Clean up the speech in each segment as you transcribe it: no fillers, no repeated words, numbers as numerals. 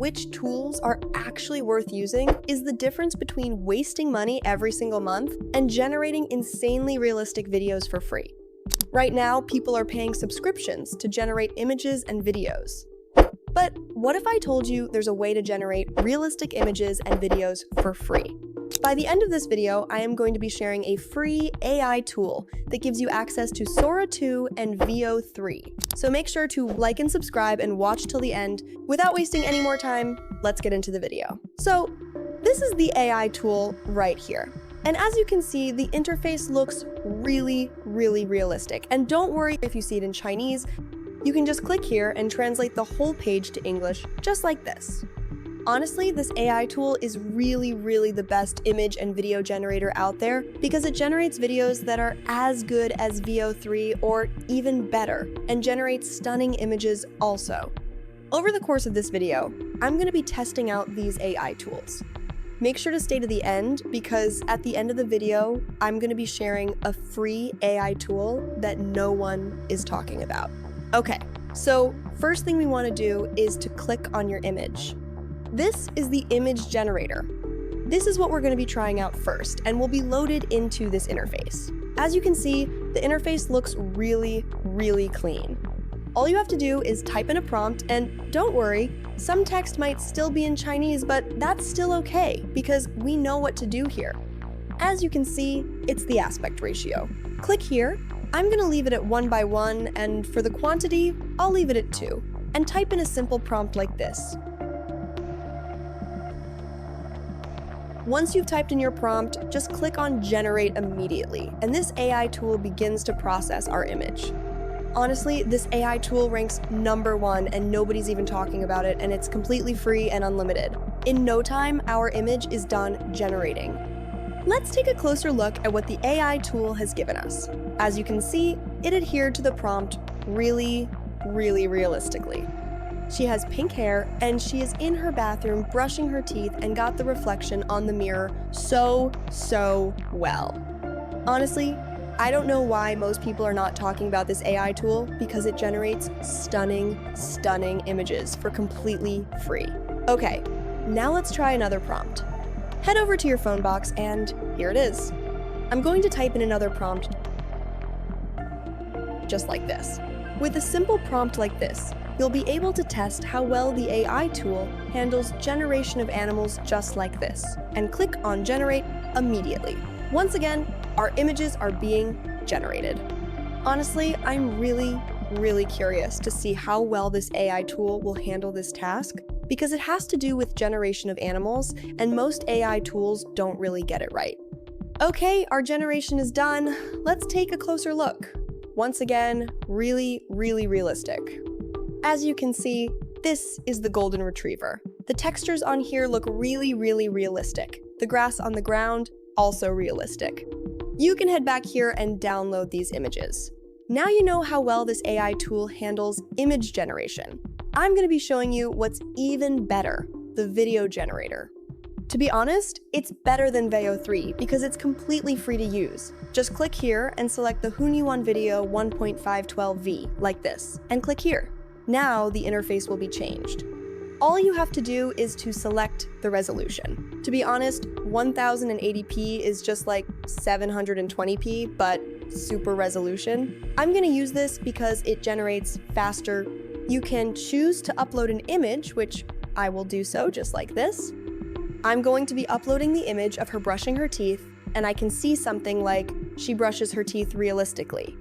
which tools are actually worth using is the difference between wasting money every single month and generating insanely realistic videos for free. Right now, people are paying subscriptions to generate images and videos. But what if I told you there's a way to generate realistic images and videos for free? By the end of this video, I am going to be sharing a free AI tool that gives you access to Sora 2 and VEO 3. So make sure to like and subscribe and watch till the end. Without wasting any more time, let's get into the video. So this is the AI tool right here. And as you can see, the interface looks really realistic. And don't worry if you see it in Chinese, you can just click here and translate the whole page to English, just like this. Honestly, this AI tool is really the best image and video generator out there because it generates videos that are as good as VEO 3 or even better, and generates stunning images also. Over the course of this video, I'm going to be testing out these AI tools. Make sure to stay to the end because at the end of the video, I'm going to be sharing a free AI tool that no one is talking about. Okay, so first thing we want to do is to click on your image. This is the image generator. This is what we're going to be trying out first, and will be loaded into this interface. As you can see, the interface looks really clean. All you have to do is type in a prompt, and don't worry, some text might still be in Chinese, but that's still okay, because we know what to do here. As you can see, it's the aspect ratio. Click here. I'm going to leave it at 1:1, and for the quantity, I'll leave it at 2, and type in a simple prompt like this. Once you've typed in your prompt, just click on Generate immediately, and this AI tool begins to process our image. Honestly, this AI tool ranks #1 and nobody's even talking about it, and it's completely free and unlimited. In no time, our image is done generating. Let's take a closer look at what the AI tool has given us. As you can see, it adhered to the prompt really realistically. She has pink hair, and she is in her bathroom brushing her teeth and got the reflection on the mirror so well. Honestly, I don't know why most people are not talking about this AI tool because it generates stunning images for completely free. Okay, now let's try another prompt. Head over to your phone box, and here it is. I'm going to type in another prompt just like this. With a simple prompt like this, you'll be able to test how well the AI tool handles generation of animals just like this, and click on Generate immediately. Once again, our images are being generated. Honestly, I'm really curious to see how well this AI tool will handle this task, because it has to do with generation of animals, and most AI tools don't really get it right. Okay, our generation is done. Let's take a closer look. Once again, really realistic. As you can see, this is the golden retriever. The textures on here look really realistic. The grass on the ground, also realistic. You can head back here and download these images. Now you know how well this AI tool handles image generation. I'm going to be showing you what's even better, the video generator. To be honest, it's better than VEO 3 because it's completely free to use. Just click here and select the Hunyuan video 1.512V like this, and click here. Now the interface will be changed. All you have to do is to select the resolution. To be honest, 1080p is just like 720p, but super resolution. I'm going to use this because it generates faster. You can choose to upload an image, which I will do so just like this. I'm going to be uploading the image of her brushing her teeth, and I can see something like she brushes her teeth realistically.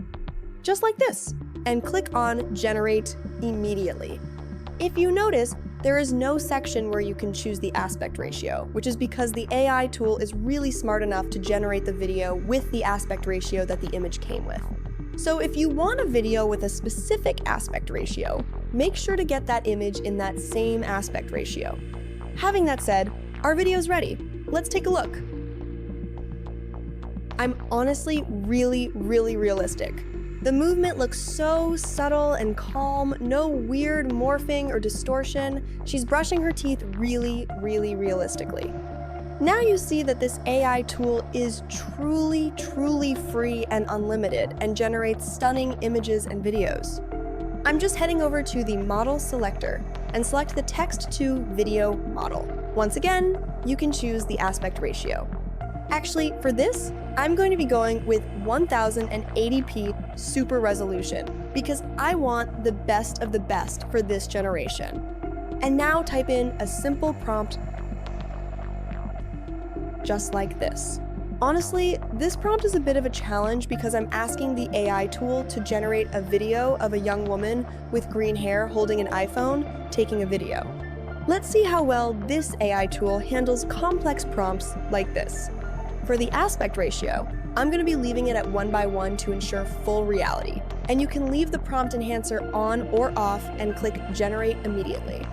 Just like this, and click on Generate immediately. If you notice, there is no section where you can choose the aspect ratio, which is because the AI tool is really smart enough to generate the video with the aspect ratio that the image came with. So if you want a video with a specific aspect ratio, make sure to get that image in that same aspect ratio. Having that said, our video's ready. Let's take a look. I'm honestly really realistic. The movement looks so subtle and calm, no weird morphing or distortion. She's brushing her teeth really realistically. Now you see that this AI tool is truly free and unlimited and generates stunning images and videos. I'm just heading over to the model selector and select the text to video model. Once again, you can choose the aspect ratio. Actually, for this, I'm going to be going with 1080p super resolution because I want the best of the best for this generation. And now type in a simple prompt just like this. Honestly, this prompt is a bit of a challenge because I'm asking the AI tool to generate a video of a young woman with green hair holding an iPhone taking a video. Let's see how well this AI tool handles complex prompts like this. For the aspect ratio, I'm going to be leaving it at 1:1 to ensure full reality, and you can leave the prompt enhancer on or off and click generate immediately.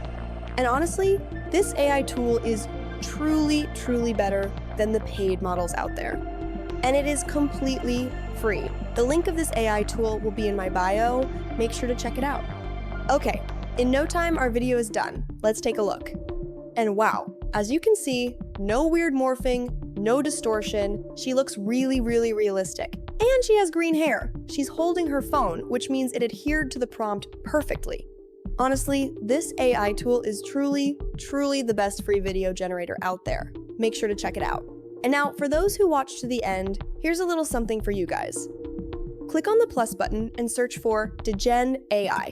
And honestly, this AI tool is truly better than the paid models out there. And it is completely free. The link of this AI tool will be in my bio. Make sure to check it out. Okay, in no time our video is done. Let's take a look. And wow, as you can see, no weird morphing, no distortion. She looks really realistic. And she has green hair. She's holding her phone, which means it adhered to the prompt perfectly. Honestly, this AI tool is truly the best free video generator out there. Make sure to check it out. And now, for those who watched to the end, here's a little something for you guys. Click on the plus button and search for Degen AI.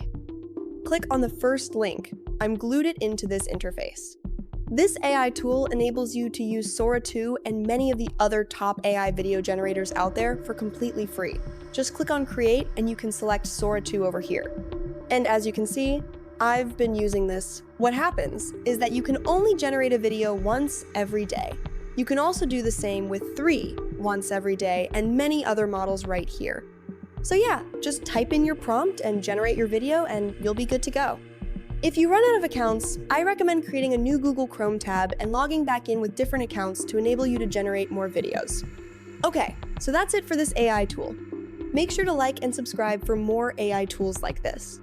Click on the first link. I'm glued it into this interface. This AI tool enables you to use Sora 2 and many of the other top AI video generators out there for completely free. Just click on Create and you can select Sora 2 over here. And as you can see, I've been using this. What happens is that you can only generate a video once every day. You can also do the same with 3 once every day and many other models right here. So yeah, just type in your prompt and generate your video and you'll be good to go. If you run out of accounts, I recommend creating a new Google Chrome tab and logging back in with different accounts to enable you to generate more videos. Okay, so that's it for this AI tool. Make sure to like and subscribe for more AI tools like this.